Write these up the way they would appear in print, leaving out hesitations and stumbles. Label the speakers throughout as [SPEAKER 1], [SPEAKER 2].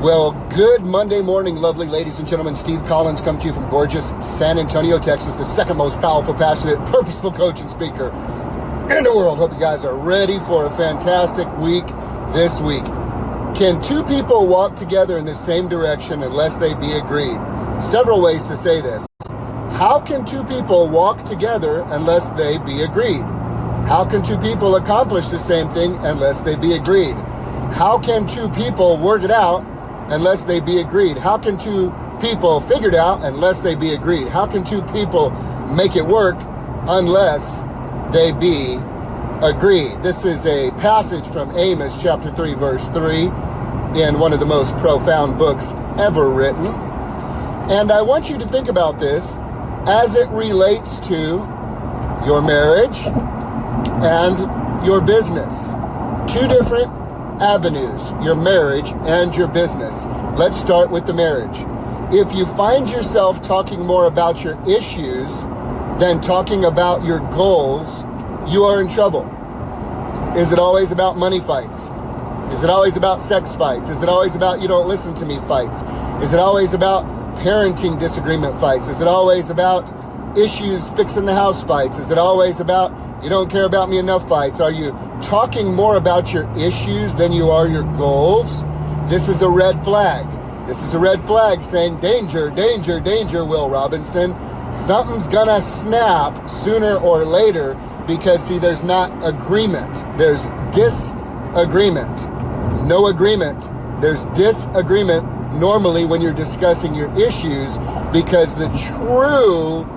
[SPEAKER 1] Well, good Monday morning, lovely ladies and gentlemen. Steve Collins coming to you from gorgeous San Antonio, Texas, the second most powerful, passionate, purposeful coach and speaker in the world. Hope you guys are ready for a fantastic week this week. Can two people walk together in the same direction unless they be agreed? Several ways to say this. How can two people walk together unless they be agreed? How can two people accomplish the same thing unless they be agreed? How can two people work it out unless they be agreed? How can two people figure it out unless they be agreed? How can two people make it work unless they be agreed? This is a passage from Amos chapter 3, verse 3, in one of the most profound books ever written. And I want you to think about this as it relates to your marriage and your business. Two different avenues, your marriage and your business. Let's start with the marriage. If you find yourself talking more about your issues than talking about your goals, you are in trouble. Is it always about money fights? Is it always about sex fights? Is it always about you don't listen to me fights? Is it always about parenting disagreement fights? Is it always about issues fixing the house fights? Is it always about you don't care about me enough fights? Are you talking more about your issues than you are your goals? This is a red flag. This is a red flag saying, danger, danger, danger, Will Robinson. Something's gonna snap sooner or later because, see, there's not agreement. There's disagreement. No agreement. There's disagreement normally when you're discussing your issues, because the true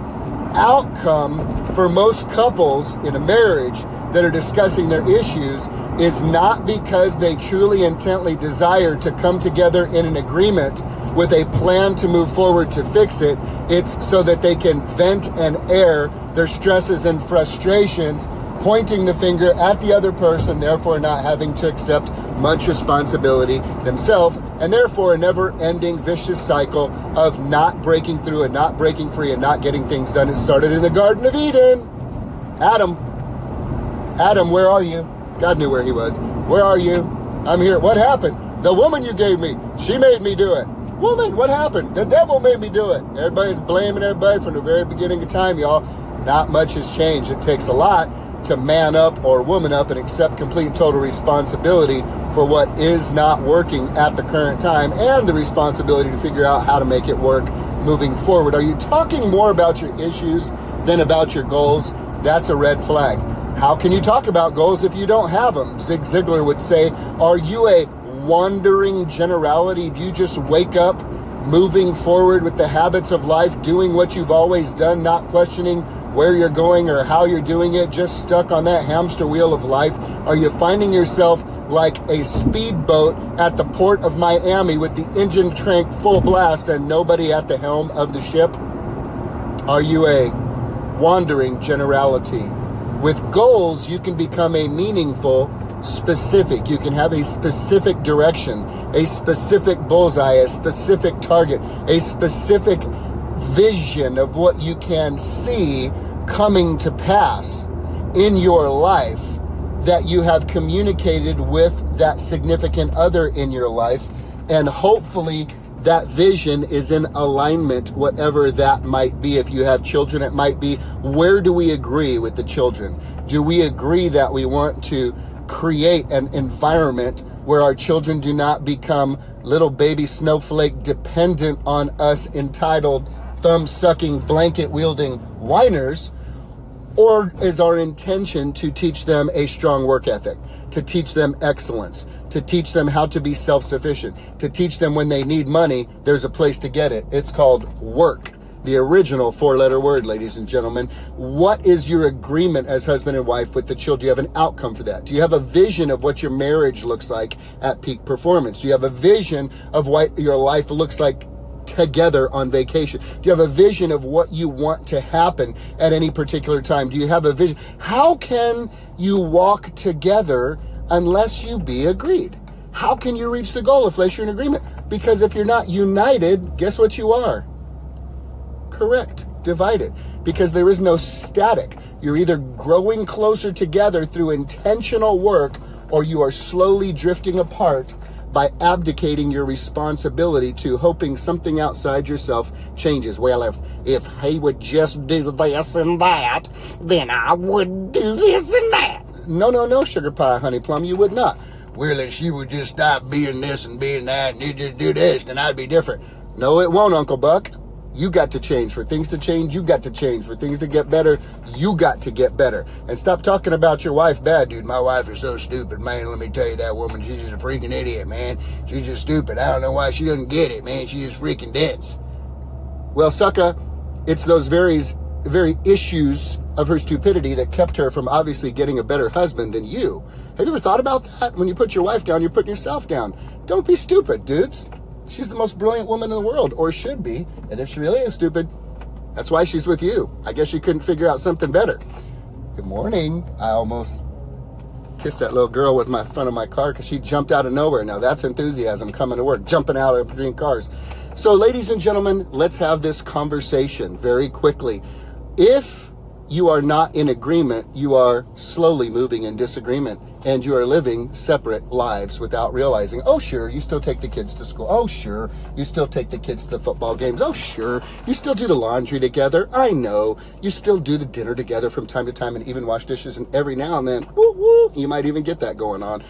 [SPEAKER 1] outcome for most couples in a marriage that are discussing their issues is not because they truly intently desire to come together in an agreement with a plan to move forward to fix it. It's so that they can vent and air their stresses and frustrations, pointing the finger at the other person, therefore not having to accept much responsibility themselves, and therefore a never-ending vicious cycle of not breaking through and not breaking free and not getting things done. It started in the Garden of Eden. Adam, where are you? God knew where he was. Where are you? I'm here. What happened? The woman you gave me, she made me do it. Woman, what happened? The devil made me do it. Everybody's blaming everybody from the very beginning of time, y'all. Not much has changed. It takes a lot to man up or woman up and accept complete and total responsibility for what is not working at the current time, and the responsibility to figure out how to make it work moving forward. Are you talking more about your issues than about your goals? That's a red flag. How can you talk about goals if you don't have them? Zig Ziglar would say, are you a wandering generality? Do you just wake up moving forward with the habits of life, doing what you've always done, not questioning where you're going or how you're doing it, just stuck on that hamster wheel of life? Are you finding yourself like a speedboat at the port of Miami with the engine crank full blast and nobody at the helm of the ship? Are you a wandering generality? With goals, you can become a meaningful specific. You can have a specific direction, a specific bullseye, a specific target, a specific vision of what you can see coming to pass in your life that you have communicated with that significant other in your life, and hopefully that vision is in alignment, whatever that might be. If you have children, it might be, where do we agree with the children? Do we agree that we want to create an environment where our children do not become little baby snowflake dependent on us, entitled, thumb-sucking, blanket-wielding whiners? Or is our intention to teach them a strong work ethic, to teach them excellence, to teach them how to be self-sufficient, to teach them when they need money, there's a place to get it? It's called work. The original four-letter word, ladies and gentlemen. What is your agreement as husband and wife with the children? Do you have an outcome for that? Do you have a vision of what your marriage looks like at peak performance? Do you have a vision of what your life looks like together on vacation? Do you have a vision of what you want to happen at any particular time? Do you have a vision? How can you walk together unless you be agreed? How can you reach the goal unless you're in agreement? Because if you're not united, guess what you are? Correct. Divided. Because there is no static. You're either growing closer together through intentional work, or you are slowly drifting apart by abdicating your responsibility to hoping something outside yourself changes. Well, if he would just do this and that, then I would do this and that. No, sugar pie, honey plum, you would not. Well, if she would just stop being this and being that, and you just do this, then I'd be different. No, it won't, Uncle Buck. You got to change. For things to change, you got to change. For things to get better, you got to get better. And stop talking about your wife bad, dude. My wife is so stupid, man. Let me tell you, that woman, she's just a freaking idiot, man. She's just stupid. I don't know why she doesn't get it, man. She's just freaking dense. Well, sucker, it's those very issues of her stupidity that kept her from obviously getting a better husband than you. Have you ever thought about that? When you put your wife down, you're putting yourself down. Don't be stupid, dudes. She's the most brilliant woman in the world, or should be. And if she really is stupid, that's why she's with you. I guess she couldn't figure out something better. Good morning. I almost kissed that little girl with my front of my car because she jumped out of nowhere. Now that's enthusiasm coming to work, jumping out of between cars. So ladies and gentlemen, let's have this conversation very quickly. If you are not in agreement, you are slowly moving in disagreement, and you are living separate lives without realizing. Oh, sure, you still take the kids to school. Oh, sure, you still take the kids to the football games. Oh, sure, you still do the laundry together. I know. You still do the dinner together from time to time and even wash dishes, and every now and then, you might even get that going on.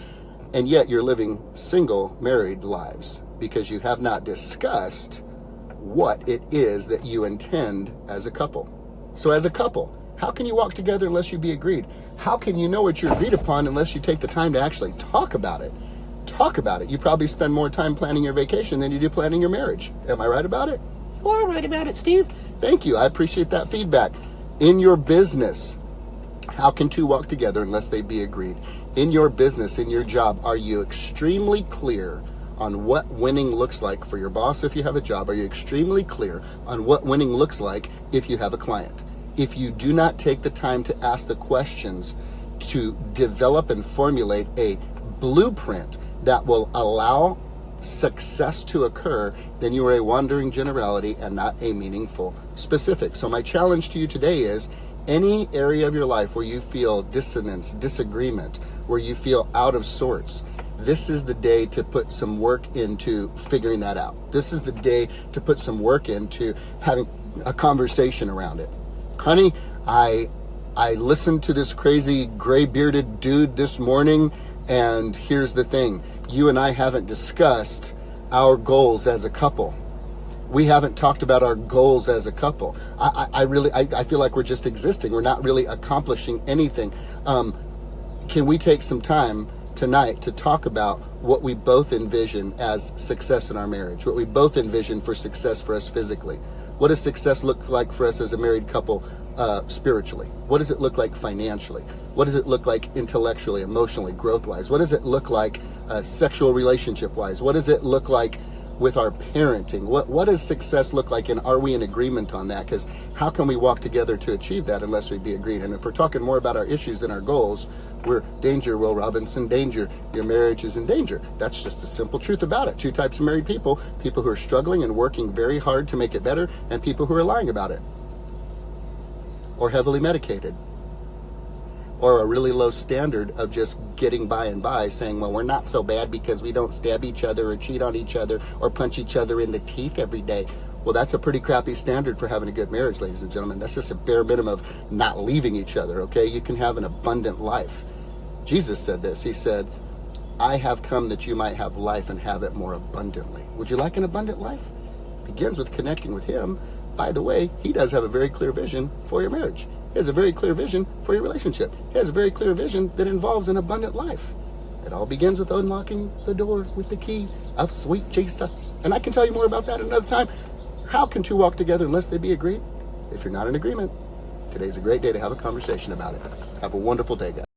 [SPEAKER 1] And yet you're living single, married lives because you have not discussed what it is that you intend as a couple. So as a couple, how can you walk together unless you be agreed? How can you know what you're agreed upon unless you take the time to actually talk about it? Talk about it. You probably spend more time planning your vacation than you do planning your marriage. Am I right about it? You are right about it, Steve. Thank you. I appreciate that feedback. In your business, how can two walk together unless they be agreed? In your business, in your job, are you extremely clear on what winning looks like for your boss if you have a job? Are you extremely clear on what winning looks like if you have a client? If you do not take the time to ask the questions to develop and formulate a blueprint that will allow success to occur, then you are a wandering generality and not a meaningful specific. So my challenge to you today is any area of your life where you feel dissonance, disagreement, where you feel out of sorts, this is the day to put some work into figuring that out. This is the day to put some work into having a conversation around it. Honey, I listened to this crazy gray-bearded dude this morning, and here's the thing. You and I haven't discussed our goals as a couple. We haven't talked about our goals as a couple. I feel like we're just existing. We're not really accomplishing anything. Can we take some time tonight to talk about what we both envision as success in our marriage, what we both envision for success for us physically? What does success look like for us as a married couple spiritually? What does it look like financially? What does it look like intellectually, emotionally, growth-wise? What does it look like sexual relationship-wise? What does it look like with our parenting? What does success look like, and are we in agreement on that? Because how can we walk together to achieve that unless we be agreed? And if we're talking more about our issues than our goals, we're danger, Will Robinson, danger. Your marriage is in danger. That's just the simple truth about it. Two types of married people: people who are struggling and working very hard to make it better, and people who are lying about it, or heavily medicated, or a really low standard of just getting by and by, saying, well, we're not so bad because we don't stab each other or cheat on each other or punch each other in the teeth every day. Well, that's a pretty crappy standard for having a good marriage, ladies and gentlemen. That's just a bare minimum of not leaving each other, okay? You can have an abundant life. Jesus said this. He said, I have come that you might have life and have it more abundantly. Would you like an abundant life? It begins with connecting with him. By the way, he does have a very clear vision for your marriage. He has a very clear vision for your relationship. He has a very clear vision that involves an abundant life. It all begins with unlocking the door with the key of sweet Jesus. And I can tell you more about that another time. How can two walk together unless they be agreed? If you're not in agreement, today's a great day to have a conversation about it. Have a wonderful day, guys.